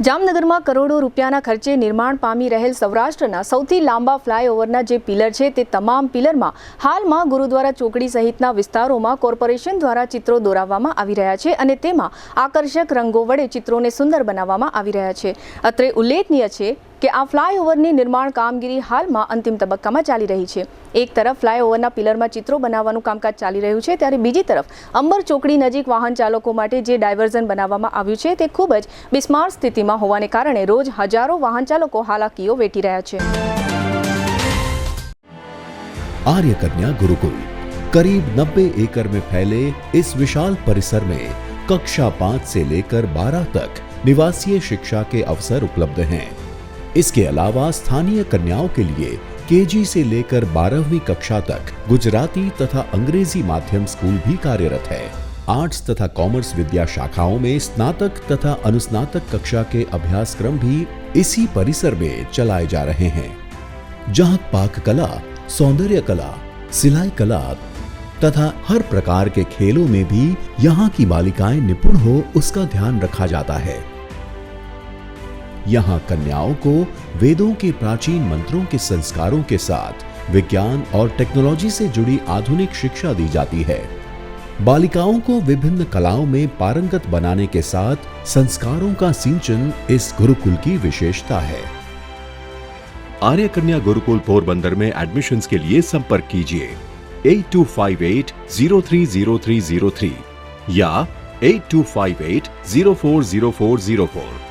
જામનગરમાં કરોડો રૂપિયાના ખર્ચે નિર્માણ પામી રહેલ સૌરાષ્ટ્રના સૌથી લાંબા ફ્લાયઓવરના જે પિલર છે તે તમામ પિલરમાં હાલમાં ગુરુદ્વારા ચોકડી સહિતના વિસ્તારોમાં કોર્પોરેશન દ્વારા ચિત્રો દોરાવવામાં આવી રહ્યા છે અને તેમાં આકર્ષક રંગો વડે ચિત્રોને સુંદર બનાવવામાં આવી રહ્યા છે. અત્રે ઉલ્લેખનીય છે કે આ ફ્લાયઓવરની નિર્માણ કામગીરી હાલમાં અંતિમ તબક્કામાં ચાલી રહી છે. એક તરફ ફ્લાયઓવરના પિલરમાં ચિત્રો બનાવવાનું કામકાજ ચાલી રહ્યું છે, ત્યારે બીજી તરફ અંબર ચોકડી નજીક વાહન ચાલકો માટે જે ડાયવર્ઝન બનાવવામાં આવ્યું છે તે ખૂબ જ બિસ્માર સ્થિતિમાં હોવાને કારણે રોજ હજારો વાહન ચાલકો હાલાકીઓ વેઠી રહ્યા છે. आर्य कन्या गुरुकुल करीब 90 एकड़ में फैले इस विशाल परिसर में कक्षा 5 से लेकर 12 तक निवासीय शिक्षा के अवसर उपलब्ध हैं. इसके अलावा स्थानीय कन्याओं के लिए केजी से लेकर 12वीं कक्षा तक गुजराती तथा अंग्रेजी माध्यम स्कूल भी कार्यरत है. आर्ट्स तथा कॉमर्स विद्या शाखाओं में स्नातक तथा अनुस्नातक कक्षा के अभ्यासक्रम भी इसी परिसर में चलाए जा रहे हैं, जहां पाक कला, सौंदर्य कला, सिलाई कला तथा हर प्रकार के खेलों में भी यहाँ की बालिकाएं निपुण हो उसका ध्यान रखा जाता है. यहाँ कन्याओं को वेदों के प्राचीन मंत्रों के संस्कारों के साथ विज्ञान और टेक्नोलॉजी से जुड़ी आधुनिक शिक्षा दी जाती है. बालिकाओं को विभिन्न कलाओं में पारंगत बनाने के साथ संस्कारों का सिंचन इस गुरुकुल की विशेषता है. आर्य कन्या गुरुकुल पोरबंदर में एडमिशन्स के लिए संपर्क कीजिए 8258030303 या 8258040404.